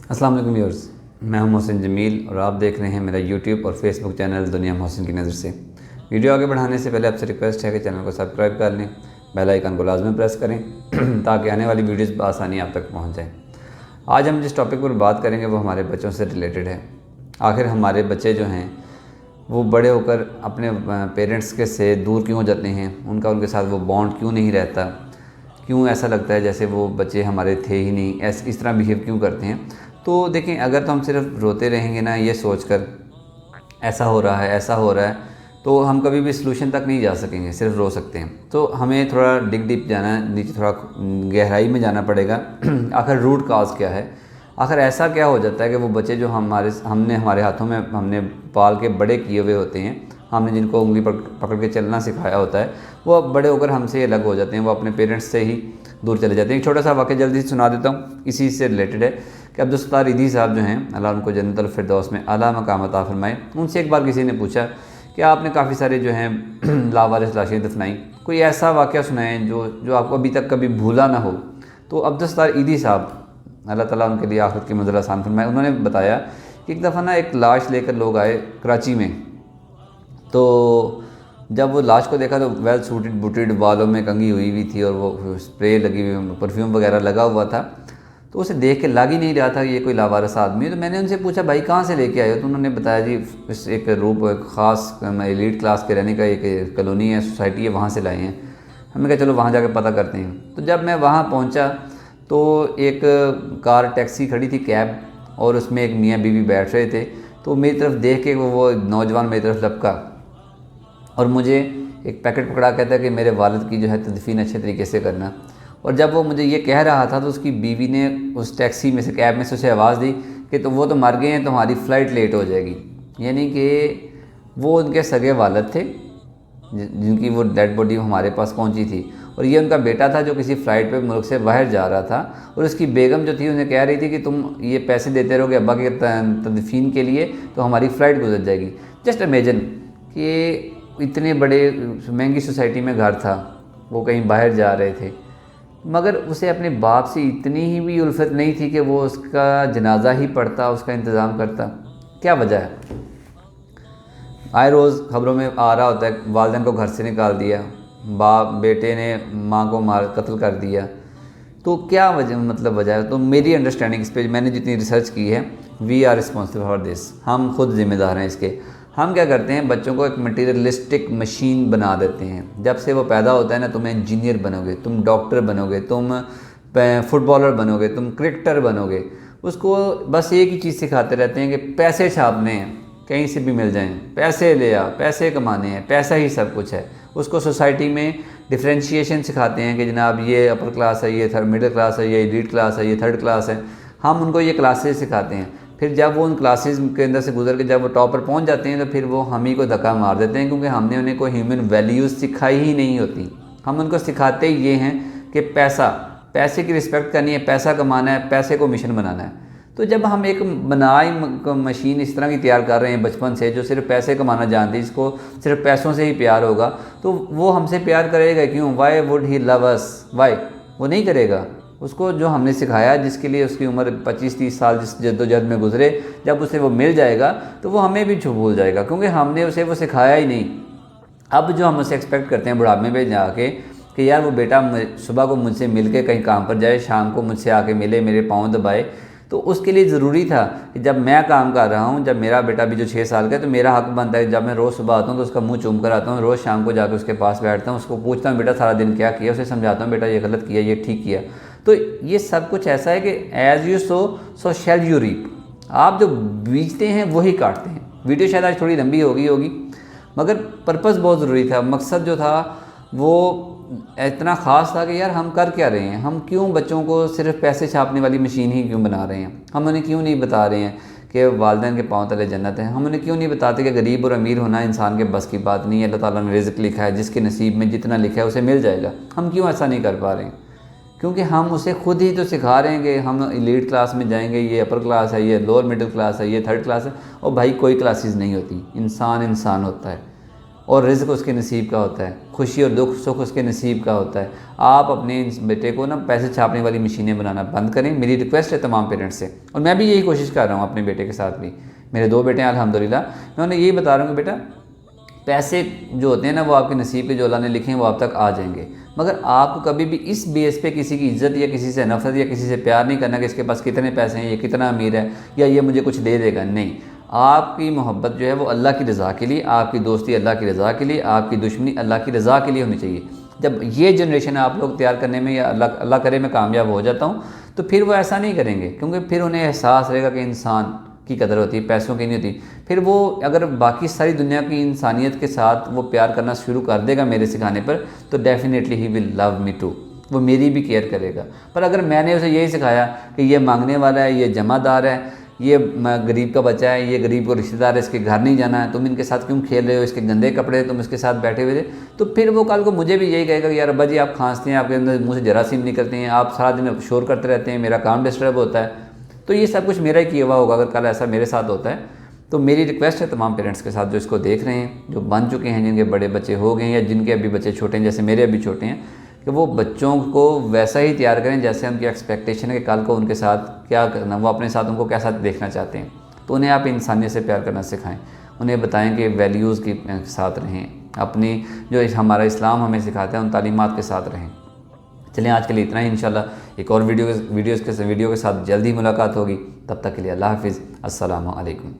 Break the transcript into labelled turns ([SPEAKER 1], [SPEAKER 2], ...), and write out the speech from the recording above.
[SPEAKER 1] अस्सलाम वालेकुम व्यूअर्स, मैं हूं मोहसिन जमील और आप देख रहे हैं मेरा यूट्यूब और फेसबुक चैनल दुनिया मोहसिन की नज़र से। वीडियो आगे बढ़ाने से पहले आपसे रिक्वेस्ट है कि चैनल को सब्सक्राइब कर लें, बेल आइकन को लाजमी प्रेस करें ताकि आने वाली वीडियोस बआसानी आप तक पहुंच जाएं। आज हम जिस टॉपिक पर बात करेंगे वो हमारे बच्चों से रिलेटेड है। आखिर हमारे बच्चे जो हैं वो बड़े होकर अपने पेरेंट्स के से दूर क्यों हो जाते हैं, उनके साथ वो बॉन्ड क्यों नहीं रहता, क्यों ऐसा लगता है जैसे वो बच्चे हमारे थे ही नहीं, इस तरह बिहेव क्यों करते हैं। तो देखें, अगर तो हम सिर्फ रोते रहेंगे ना ये सोचकर ऐसा हो रहा है ऐसा हो रहा है, तो हम कभी भी सलूशन तक नहीं जा सकेंगे, सिर्फ रो सकते हैं। तो हमें थोड़ा डिग डीप जाना है, नीचे थोड़ा गहराई में जाना पड़ेगा। आखिर रूट काज क्या है, आखिर ऐसा क्या हो जाता है कि वो बच्चे जो हमने हमारे हाथों में हमने पाल के बड़े किए हुए होते हैं, हमने जिनको उंगली पकड़ के चलना सिखाया होता है, वो अब बड़े होकर हमसे अलग हो जाते हैं, वो अपने पेरेंट्स से ही दूर चले जाते हैं। एक छोटा सा वाक़या जल्दी से सुना देता हूँ, इसी से रिलेटेड है कि अब्दुल ईदी साहब जो हैं, अल्लाह उनको जन्नतुल फिरदौस में आला मकाम अता फरमाए, उनसे एक बार किसी ने पूछा कि आपने काफ़ी सारे जो हैं लावारिस लाशें दफनाई, कोई ऐसा वाक़या सुनाएं जो आपको अभी तक कभी भूला ना हो। तो अब्दुल ईदी साहब, अल्लाह ताला उनके लिए आखिरत की मंज़िल आसान फरमाए, उन्होंने बताया कि एक दफ़ा ना एक लाश लेकर लोग आए कराची में। तो जब वो लाश को देखा तो वेल सूटेड बूटेड, बालों में कंघी हुई थी और वो स्प्रे लगी हुई, परफ्यूम वगैरह लगा हुआ था। तो उसे देख के लग ही नहीं रहा था कि ये कोई लावारिस आदमी है। तो मैंने उनसे पूछा, भाई कहाँ से लेके आए हो? तो उन्होंने बताया, जी इस एक रूप ख़ास एलीट क्लास के रहने का एक कॉलोनी है, सोसाइटी है, वहाँ से लाए हैं। हमने कहा चलो वहाँ जाकर पता करते हैं। तो जब मैं वहाँ पहुँचा तो एक कार टैक्सी खड़ी थी, कैब, और उसमें एक मियाँ बीवी बैठ रहे थे। तो मेरी तरफ देख के वो नौजवान मेरी तरफ लपका और मुझे एक पैकेट पकड़ा, कहता है कि मेरे वालिद की जो है तदफीन अच्छे तरीके से करना। और जब वो मुझे ये कह रहा था तो उसकी बीवी ने उस टैक्सी में से, कैब में से उसे आवाज़ दी कि तो वो तो मर गए हैं, तुम्हारी फ़्लाइट लेट हो जाएगी। यानी कि वो उनके सगे वालिद थे जिनकी वो डेड बॉडी हमारे पास पहुंची थी, और ये उनका बेटा था जो किसी फ़्लाइट पे मुल्क से बाहर जा रहा था। और उसकी बेगम जो थी उन्हें कह रही थी कि तुम ये पैसे देते रहोगे अब्बा के तदफीन के लिए तो हमारी फ़्लाइट गुजर जाएगी। जस्ट इमेजिन कि इतने बड़े महंगी सोसाइटी में घर था, वो कहीं बाहर जा रहे थे, मगर उसे अपने बाप से इतनी ही भी उल्फत नहीं थी कि वो उसका जनाजा ही पढ़ता, उसका इंतज़ाम करता। क्या वजह है? आए रोज़ खबरों में आ रहा होता है वालिदैन को घर से निकाल दिया, बेटे ने माँ को कत्ल कर दिया। तो क्या वजह है? तो मेरी अंडरस्टैंडिंग इस पर, मैंने जितनी रिसर्च की है, we are responsible for this, हम खुद ज़िम्मेदार हैं इसके। हम क्या करते हैं, बच्चों को एक मटीरियलिस्टिक मशीन बना देते हैं। जब से वो पैदा होता है ना, तुम इंजीनियर बनोगे, तुम डॉक्टर बनोगे, तुम फुटबॉलर बनोगे, तुम क्रिकेटर बनोगे। उसको बस एक ही चीज़ सिखाते रहते हैं कि पैसे छापने हैं, कहीं से भी मिल जाएं, पैसे ले आ, पैसे कमाने हैं, पैसा ही सब कुछ है। उसको सोसाइटी में डिफ्रेंशिएशन सिखाते हैं कि जनाब ये अपर क्लास है, ये मिडिल क्लास है, ये एलीट क्लास है, ये थर्ड क्लास है। हम उनको ये क्लासेस सिखाते हैं। फिर जब वो उन क्लासेस के अंदर से गुजर के जब वो टॉप पर पहुंच जाते हैं तो फिर वो हम ही को धक्का मार देते हैं, क्योंकि हमने उन्हें कोई ह्यूमन वैल्यूज़ सिखाई ही नहीं होती। हम उनको सिखाते ये हैं कि पैसे की रिस्पेक्ट करनी है, पैसा कमाना है, पैसे को मिशन बनाना है। तो जब हम एक बनाई मशीन इस तरह की तैयार कर रहे हैं बचपन से, जो सिर्फ पैसे कमाना जानती है, जिसको सिर्फ पैसों से ही प्यार होगा, तो वो हमसे प्यार करेगा क्यों? Why would he love us? Why? वो नहीं करेगा। उसको जो हमने सिखाया, जिसके लिए उसकी उम्र 25-30 साल जिस जद्दोजहद में गुजरे, जब उसे वो मिल जाएगा तो वो हमें भी भूल जाएगा, क्योंकि हमने उसे वो सिखाया ही नहीं। अब जो हम उसे एक्सपेक्ट करते हैं बुढ़ापे में जाके कि यार वो बेटा सुबह को मुझसे मिल के कहीं काम पर जाए, शाम को मुझसे आके मिले, मेरे पाँव दबाए। तो उसके लिए ज़रूरी था कि जब मैं काम कर रहा हूँ, जब मेरा बेटा भी जो 6 साल का है, तो मेरा हक बनता है जब मैं रोज़ सुबह आता हूँ तो उसका मुंह चूम कर आता हूँ, रोज़ शाम को जाकर उसके पास बैठता हूँ, उसको पूछता हूँ बेटा सारा दिन क्या किया, उसे समझाता हूँ बेटा ये गलत किया, ये ठीक किया। तो ये सब कुछ ऐसा है कि as you sow shall you reap. आप जो बीजते हैं वही काटते हैं। वीडियो शायद आज थोड़ी लंबी होगी, मगर पर्पज़ बहुत ज़रूरी था। मकसद जो था वो इतना ख़ास था कि यार हम कर क्या रहे हैं, हम क्यों बच्चों को सिर्फ पैसे छापने वाली मशीन ही क्यों बना रहे हैं। हम उन्हें क्यों नहीं बता रहे हैं कि वालिदैन के पाँव तले जन्नत है। हम उन्हें क्यों नहीं बताते कि गरीब और अमीर होना इंसान के बस की बात नहीं है, अल्लाह ताला ने रिज़्क़ लिखा है, जिसके नसीब में जितना लिखा है उसे मिल जाएगा। हम क्यों ऐसा नहीं कर पा रहे हैं? क्योंकि हम उसे खुद ही तो सिखा रहे हैं कि हम एलीट क्लास में जाएंगे, ये अपर क्लास है, ये लोअर मिडिल क्लास है, ये थर्ड क्लास है। और भाई कोई क्लासेस नहीं होती, इंसान इंसान होता है। और रिज़्क़ उसके नसीब का होता है, खुशी और दुख सुख उसके नसीब का होता है। आप अपने इस बेटे को ना पैसे छापने वाली मशीनें बनाना बंद करें, मेरी रिक्वेस्ट है तमाम पेरेंट्स से। और मैं भी यही कोशिश कर रहा हूँ अपने बेटे के साथ भी। मेरे 2 बेटे हैं अल्हम्दुलिल्लाह। मैं उन्हें यही बता रहा हूँ कि बेटा पैसे जो होते हैं ना वो आपके नसीब पे जो अल्लाह ने लिखे हैं वो आप तक आ जाएंगे, मगर आपको कभी भी इस बेस पे किसी की इज़्ज़त या किसी से नफरत या किसी से प्यार नहीं करना कि इसके पास कितने पैसे हैं, ये कितना अमीर है या ये मुझे कुछ दे देगा। नहीं, आपकी मोहब्बत जो है वो अल्लाह की रज़ा के लिए, आपकी दोस्ती अल्लाह की रज़ा के लिए, आपकी दुश्मनी अल्लाह की रज़ा के लिए होनी चाहिए। जब ये जनरेशन आप लोग तैयार करने में या अल्लाह करे मैं कामयाब हो जाता हूँ, तो फिर वो ऐसा नहीं करेंगे, क्योंकि फिर उन्हें एहसास रहेगा कि इंसान की कदर होती है, पैसों की नहीं होती। फिर वो अगर बाकी सारी दुनिया की इंसानियत के साथ वो प्यार करना शुरू कर देगा मेरे सिखाने पर, तो definitely he will love me too, वो मेरी भी केयर करेगा। पर अगर मैंने उसे यही सिखाया कि ये मांगने वाला है, ये जमादार है, ये गरीब का बच्चा है, ये गरीब को रिश्तेदार है, इसके घर नहीं जाना है, तुम इनके साथ क्यों खेल रहे हो, इसके गंदे कपड़े तुम इसके साथ बैठे हुए थे, तो फिर वो कल को मुझे भी यही कहेगा कि यार अब्बा जी आप खांसते हैं, आपके अंदर मुँह से जरासीम निकलते हैं, आप सारा दिन शोर करते रहते हैं, मेरा काम डिस्टर्ब होता है। तो ये सब कुछ मेरा ही किया हुआ होगा अगर कल ऐसा मेरे साथ होता है। तो मेरी रिक्वेस्ट है तमाम पेरेंट्स के साथ जो इसको देख रहे हैं, जो बन चुके हैं, जिनके बड़े बच्चे हो गए हैं या जिनके अभी बच्चे छोटे हैं, जैसे मेरे अभी छोटे हैं, कि वो बच्चों को वैसा ही तैयार करें जैसे उनकी एक्सपेक्टेशन है कि कल को उनके साथ क्या करना, वो अपने साथ उनको कैसा देखना चाहते हैं। तो उन्हें आप इंसानियत से प्यार करना सिखाएं, उन्हें बताएं कि वैल्यूज़ के साथ रहें, अपनी जो हमारा इस्लाम हमें सिखाता है उन तालीमात के साथ रहें। चलें आज के लिए इतना ही, इंशाल्लाह एक और वीडियो के साथ जल्दी ही मुलाकात होगी। तब तक के लिए अल्लाह हाफ़िज़, अस्सलामु अलैकुम।